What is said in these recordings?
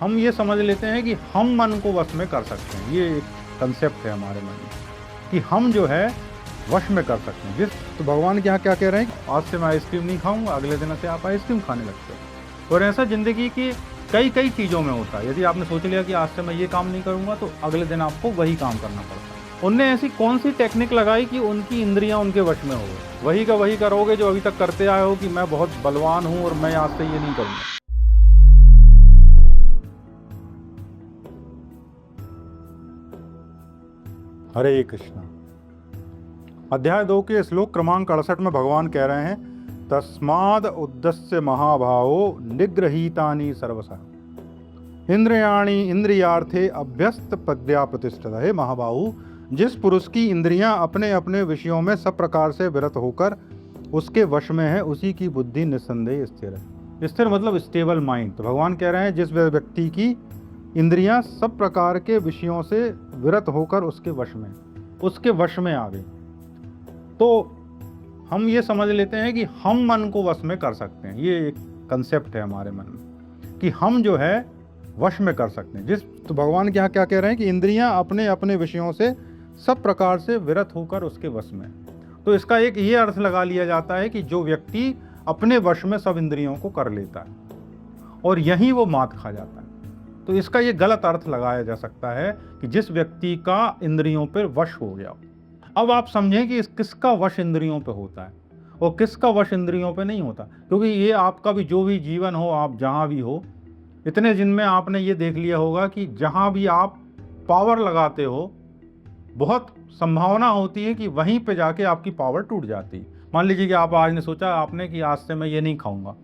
हम ये समझ लेते हैं कि हम मन को वश में कर सकते हैं। ये एक कंसेप्ट है हमारे मन में कि हम जो है वश में कर सकते हैं। तो भगवान के यहाँ क्या कह रहे हैं, आज से मैं आइसक्रीम नहीं खाऊंगा, अगले दिन से आप आइसक्रीम खाने लगते हो। और ऐसा जिंदगी की कई कई चीज़ों में होता है। यदि आपने सोच लिया कि आज से मैं ये काम नहीं करूंगा, तो अगले दिन आपको वही काम करना पड़ता है। उनने ऐसी कौन सी टेक्निक लगाई कि उनकी इंद्रियां उनके वश में हो गई। वही का वही करोगे जो अभी तक करते आए हो कि मैं बहुत बलवान हूं और मैं आज से ये नहीं करूंगा। हरे कृष्णा। अध्याय 2 के श्लोक क्रमांक 68 में भगवान कह रहे हैं, तस्माद उद्दस्य महाभावो निग्रहीतानि सर्वशः इंद्रियाणि इंद्रियार्थे अभ्यस्त प्रज्ञा प्रतिष्ठित। है महाबाहु, जिस पुरुष की इंद्रियां अपने अपने विषयों में सब प्रकार से विरत होकर उसके वश में है, उसी की बुद्धि निस्संदेह स्थिर है। स्थिर मतलब स्टेबल माइंड। तो भगवान कह रहे हैं, जिस व्यक्ति की इंद्रियां सब प्रकार के विषयों से विरत होकर उसके वश में आ गई, तो हम ये समझ लेते हैं कि हम मन को वश में कर सकते हैं। ये एक कंसेप्ट है हमारे मन में कि हम जो है वश में कर सकते हैं। तो भगवान के यहाँ क्या कह रहे हैं कि इंद्रियां अपने अपने विषयों से सब प्रकार से विरत होकर उसके वश में। तो इसका एक ये अर्थ लगा लिया जाता है कि जो व्यक्ति अपने वश में सब इंद्रियों को कर लेता है और यहीं वो मात खा जाता है। तो इसका ये गलत अर्थ लगाया जा सकता है कि जिस व्यक्ति का इंद्रियों पर वश हो गया। अब आप समझें कि किसका वश इंद्रियों पे होता है और किसका वश इंद्रियों पे नहीं होता। क्योंकि ये आपका भी जो भी जीवन हो, आप जहाँ भी हो, इतने दिन में आपने ये देख लिया होगा कि जहाँ भी आप पावर लगाते हो, बहुत संभावना होती है कि वहीं पे जाके आपकी पावर टूट जाती है। मान लीजिए कि आप आज ने सोचा आपने कि आज से मैं ये नहीं खाऊंगा,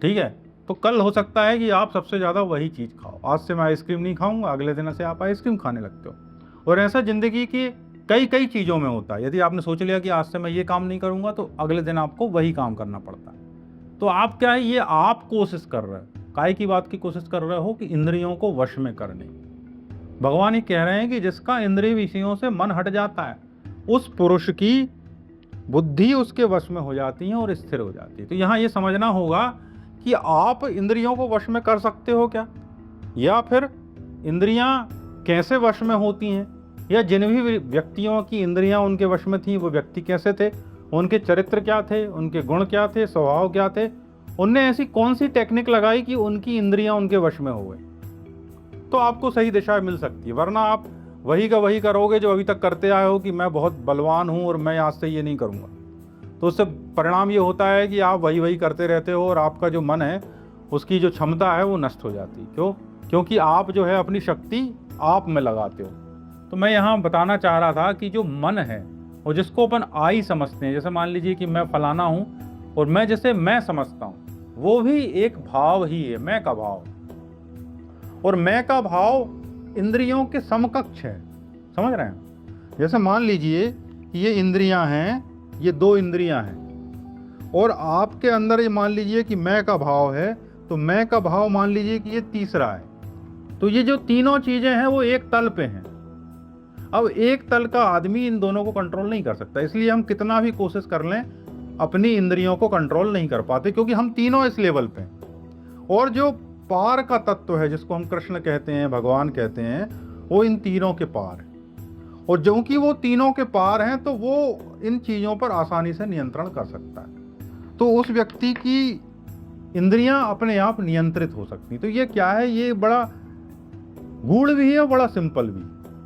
ठीक है, तो कल हो सकता है कि आप सबसे ज़्यादा वही चीज़ खाओ। आज से मैं आइसक्रीम नहीं खाऊंगा, अगले दिन से आप आइसक्रीम खाने लगते हो। और ऐसा जिंदगी की कई कई चीज़ों में होता है। यदि आपने सोच लिया कि आज से मैं ये काम नहीं करूंगा, तो अगले दिन आपको वही काम करना पड़ता है। तो आप क्या है, ये आप कोशिश कर रहे हो, काय की बात की कोशिश कर रहे हो कि इंद्रियों को वश में करने। भगवान ही कह रहे हैं कि जिसका इंद्रिय विषयों से मन हट जाता है, उस पुरुष की बुद्धि उसके वश में हो जाती है और स्थिर हो जाती है। तो यहाँ ये समझना होगा कि आप इंद्रियों को वश में कर सकते हो क्या, या फिर इंद्रियां कैसे वश में होती हैं, या जिन भी व्यक्तियों की इंद्रियां उनके वश में थी वो व्यक्ति कैसे थे, उनके चरित्र क्या थे, उनके गुण क्या थे, स्वभाव क्या थे, उनने ऐसी कौन सी टेक्निक लगाई कि उनकी इंद्रियां उनके वश में हो गई। तो आपको सही दिशा मिल सकती है। वरना आप वही का वही करोगे जो अभी तक करते आए हो कि मैं बहुत बलवान हूं और मैं आज से ये नहीं करूंगा, तो उससे परिणाम ये होता है कि आप वही वही करते रहते हो और आपका जो मन है उसकी जो क्षमता है वो नष्ट हो जाती है। क्यों? क्योंकि आप जो है अपनी शक्ति आप में लगाते हो। तो मैं यहाँ बताना चाह रहा था कि जो मन है और जिसको अपन आई समझते हैं, जैसे मान लीजिए कि मैं फलाना हूँ और मैं जैसे मैं समझता हूँ, वो भी एक भाव ही है, मैं का भाव। और मैं का भाव इंद्रियों के समकक्ष है, समझ रहे हैं। जैसे मान लीजिए ये इंद्रियां हैं, ये दो इंद्रियां हैं, और आपके अंदर ये मान लीजिए कि मैं का भाव है, तो मैं का भाव मान लीजिए कि ये तीसरा है। तो ये जो तीनों चीजें हैं वो एक तल पे हैं। अब एक तल का आदमी इन दोनों को कंट्रोल नहीं कर सकता, इसलिए हम कितना भी कोशिश कर लें अपनी इंद्रियों को कंट्रोल नहीं कर पाते, क्योंकि हम तीनों इस लेवल पे हैं। और जो पार का तत्व है, जिसको हम कृष्ण कहते हैं, भगवान कहते हैं, वो इन तीनों के पार है। और जो कि वो तीनों के पार हैं, तो वो इन चीजों पर आसानी से नियंत्रण कर सकता है। तो उस व्यक्ति की इंद्रियां अपने आप नियंत्रित हो सकती। तो ये क्या है, ये बड़ा गूढ़ भी है, बड़ा सिंपल भी।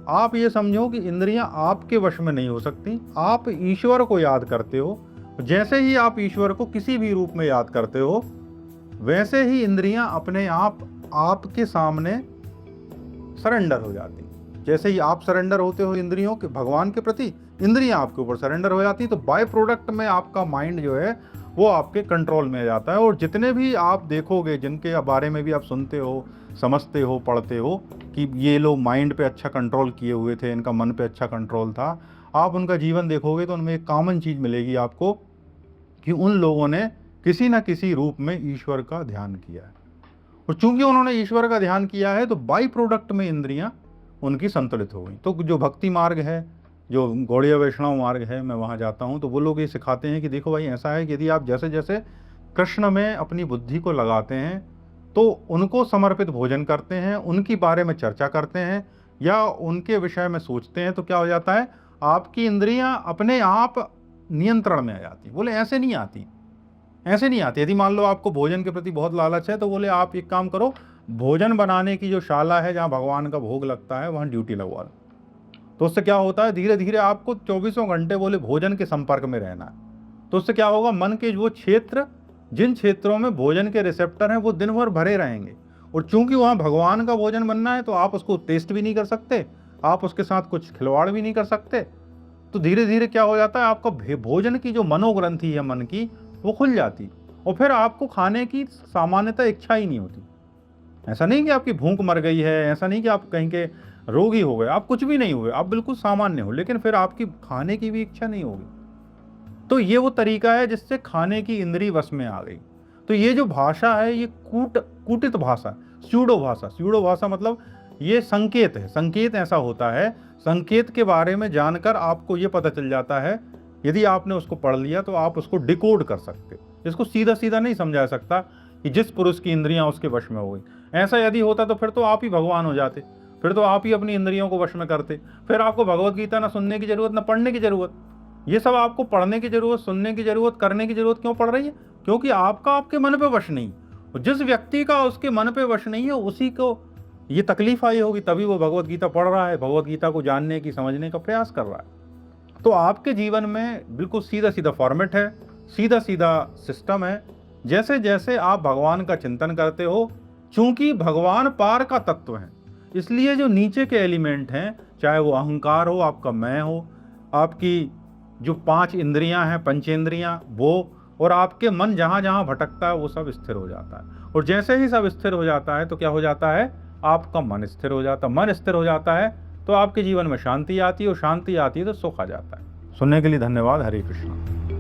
आप ये समझो कि इंद्रियां आपके वश में नहीं हो सकती। आप ईश्वर को याद करते हो, जैसे ही आप ईश्वर को किसी भी रूप में याद करते हो, वैसे ही इंद्रियां अपने आप आपके सामने सरेंडर हो जाती। जैसे ही आप सरेंडर होते हो इंद्रियों के, भगवान के प्रति, इंद्रियां आपके ऊपर सरेंडर हो जाती। तो बाय प्रोडक्ट में आपका माइंड जो है वो आपके कंट्रोल में आ जाता है। और जितने भी आप देखोगे, जिनके बारे में भी आप सुनते हो, समझते हो, पढ़ते हो कि ये लोग माइंड पे अच्छा कंट्रोल किए हुए थे, इनका मन पे अच्छा कंट्रोल था, आप उनका जीवन देखोगे तो उनमें एक कॉमन चीज़ मिलेगी आपको कि उन लोगों ने किसी न किसी रूप में ईश्वर का ध्यान किया है। और चूंकि उन्होंने ईश्वर का ध्यान किया है, तो बाई प्रोडक्ट में इंद्रियां उनकी संतुलित हो गई। तो जो भक्ति मार्ग है, जो गौड़ीय वैष्णव मार्ग है, मैं वहाँ जाता हूँ तो वो लोग ये सिखाते हैं कि देखो भाई, ऐसा है कि यदि आप जैसे जैसे कृष्ण में अपनी बुद्धि को लगाते हैं, तो उनको समर्पित भोजन करते हैं, उनकी बारे में चर्चा करते हैं या उनके विषय में सोचते हैं, तो क्या हो जाता है, आपकी इंद्रियां अपने आप नियंत्रण में आ जाती। बोले ऐसे नहीं आती, ऐसे नहीं आती। यदि मान लो आपको भोजन के प्रति बहुत लालच है, तो बोले आप एक काम करो, भोजन बनाने की जो शाला है जहाँ भगवान का भोग लगता है वहाँ ड्यूटी लगवा लो। तो उससे क्या होता है, धीरे धीरे आपको 24 घंटे बोले भोजन के संपर्क में रहना है। तो उससे क्या होगा, मन के वो क्षेत्र, जिन क्षेत्रों में भोजन के रिसेप्टर हैं, वो दिन भर भरे रहेंगे। और चूंकि वहाँ भगवान का भोजन बनना है, तो आप उसको टेस्ट भी नहीं कर सकते, आप उसके साथ कुछ खिलवाड़ भी नहीं कर सकते। तो धीरे धीरे क्या हो जाता है, आपका भोजन की जो मनोग्रंथि है मन की, वो खुल जाती और फिर आपको खाने की सामान्यतः इच्छा ही नहीं होती। ऐसा नहीं कि आपकी भूख मर गई है, ऐसा नहीं कि आप कहीं के रोगी हो गए, आप कुछ भी नहीं हुए, आप बिल्कुल सामान्य हो, लेकिन फिर आपकी खाने की भी इच्छा नहीं होगी। तो ये वो तरीका है जिससे खाने की इंद्री वश में आ गई। तो ये जो भाषा है, ये कूटित भाषा, स्यूडो भाषा। स्यूडो भाषा मतलब ये संकेत है। संकेत ऐसा होता है, संकेत के बारे में जानकर आपको ये पता चल जाता है, यदि आपने उसको पढ़ लिया तो आप उसको डिकोड कर सकते हो। इसको सीधा सीधा नहीं समझा सकता कि जिस पुरुष की इंद्रियां उसके वश में हो गई। ऐसा यदि होता तो फिर तो आप ही भगवान हो जाते, फिर तो आप ही अपनी इंद्रियों को वश में करते, फिर आपको भगवत गीता ना सुनने की जरूरत, ना पढ़ने की जरूरत। ये सब आपको पढ़ने की जरूरत, सुनने की जरूरत, करने की जरूरत क्यों पड़ रही है? क्योंकि आपका आपके मन पे वश नहीं। जिस व्यक्ति का उसके मन पे वश नहीं है, उसी को ये तकलीफ आई होगी, तभी वो भगवत गीता पढ़ रहा है, भगवत गीता को जानने की, समझने का प्रयास कर रहा है। तो आपके जीवन में बिल्कुल सीधा सीधा फॉर्मेट है, सीधा सीधा सिस्टम है। जैसे जैसे आप भगवान का चिंतन करते हो, चूंकि भगवान पार का तत्व है, इसलिए जो नीचे के एलिमेंट हैं, चाहे वो अहंकार हो, आपका मैं हो, आपकी जो 5 इंद्रियां हैं, पंचेंद्रियां, वो, और आपके मन जहां जहां भटकता है वो सब स्थिर हो जाता है। और जैसे ही सब स्थिर हो जाता है तो क्या हो जाता है, आपका मन स्थिर हो जाता है। मन स्थिर हो जाता है तो आपके जीवन में शांति आती है, और शांति आती है तो सुख आ जाता है। सुनने के लिए धन्यवाद। हरे कृष्णा।